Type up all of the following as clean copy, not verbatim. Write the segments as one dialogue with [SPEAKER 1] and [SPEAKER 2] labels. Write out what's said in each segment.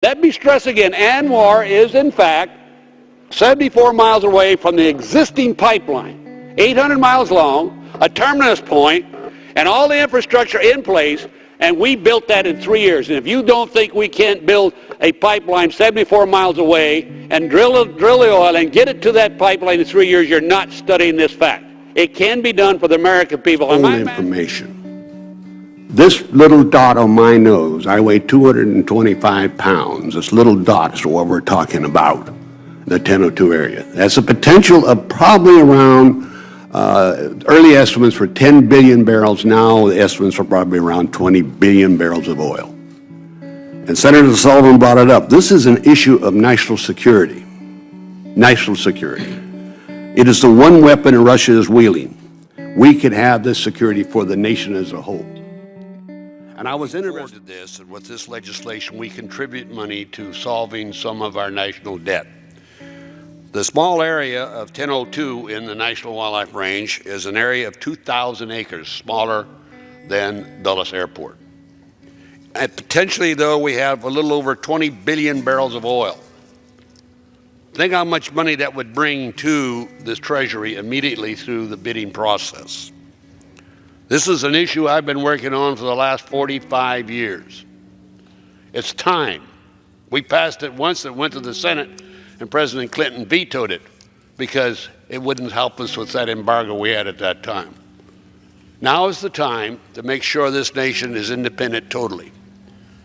[SPEAKER 1] Let me stress again, ANWR is in fact 74 miles away from the existing pipeline, 800 miles long, a terminus point, and all the infrastructure in place, and we built that in 3 years. And if you don't think we can't build a pipeline 74 miles away and drill the oil and get it to that pipeline in 3 years, you're not studying this fact. It can be done for the American people.
[SPEAKER 2] Only information. This little dot on my nose, I weigh 225 pounds. This little dot is what we're talking about, the 1002 area. That's a potential of probably around, early estimates for 10 billion barrels. Now the estimates are probably around 20 billion barrels of oil. And Senator Sullivan brought it up. This is an issue of national security. National security. It is the one weapon Russia is wielding. We could have this security for the nation as a whole. And I was interested in this, and with this legislation, we contribute money to solving some of our national debt. The small area of 1002 in the National Wildlife Range is an area of 2,000 acres, smaller than Dulles Airport. And potentially, though, we have a little over 20 billion barrels of oil. Think how much money that would bring to this Treasury immediately through the bidding process. This is an issue I've been working on for the last 45 years. It's time. We passed it once, it went to the Senate, and President Clinton vetoed it because it wouldn't help us with that embargo we had at that time. Now is the time to make sure this nation is independent totally.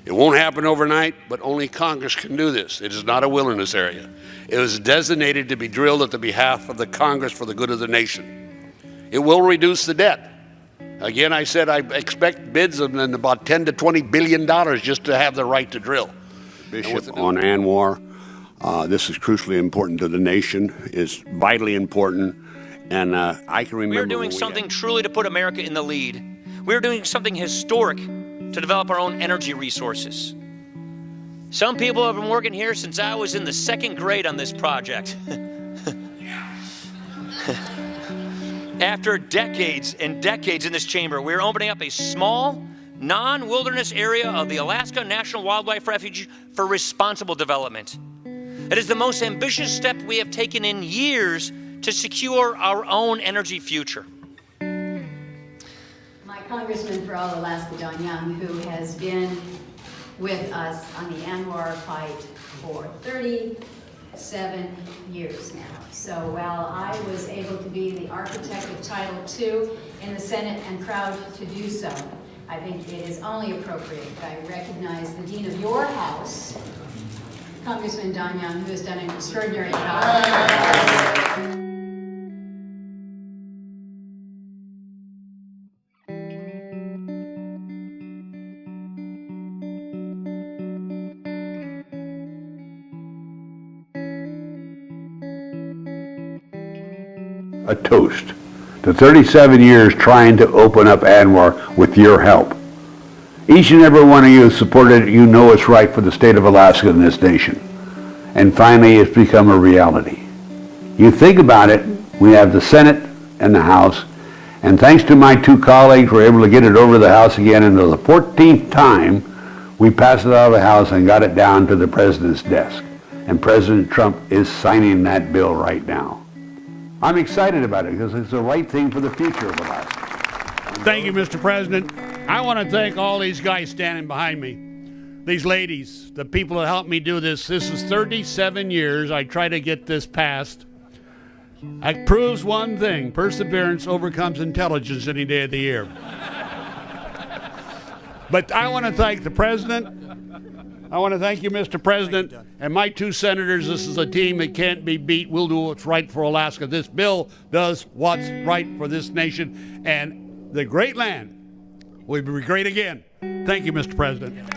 [SPEAKER 2] It won't happen overnight, but only Congress can do this. It is not a wilderness area. It was designated to be drilled at the behalf of the Congress for the good of the nation. It will reduce the debt. Again, I said I expect bids of about $10 to $20 billion just to have the right to drill. Bishop, on ANWR, this is crucially important to the nation. It's vitally important, and I can remember.
[SPEAKER 3] We're doing something truly to put America in the lead. We're doing something historic to develop our own energy resources. Some people have been working here since I was in the 2nd grade on this project. After decades and decades in this chamber, we're opening up a small, non-wilderness area of the Alaska National Wildlife Refuge for responsible development. It is the most ambitious step we have taken in years to secure our own energy future.
[SPEAKER 4] My Congressman for all Alaska, Don Young, who has been with us on the ANWR fight for 37 years now. So while I was able to be the architect of Title II in the Senate and proud to do so, I think it is only appropriate that I recognize the Dean of your House, Congressman Don Young, who has done an extraordinary job.
[SPEAKER 2] A toast to 37 years trying to open up ANWR with your help. Each and every one of you has supported it. You know it's right for the state of Alaska and this nation. And finally, it's become a reality. You think about it, we have the Senate and the House, and thanks to my 2 colleagues, we're able to get it over the House again, and the 14th time we passed it out of the House and got it down to the President's desk. And President Trump is signing that bill right now. I'm excited about it because it's the right thing for the future of Alaska.
[SPEAKER 5] Thank you, Mr. President. I want to thank all these guys standing behind me, these ladies, the people that helped me do this. This is 37 years I try to get this passed. It proves one thing: perseverance overcomes intelligence any day of the year. But I want to thank the President. I want to thank you, Mr. President, and my 2 senators. This is a team that can't be beat. We'll do what's right for Alaska. This bill does what's right for this nation, and the great land will be great again. Thank you, Mr. President.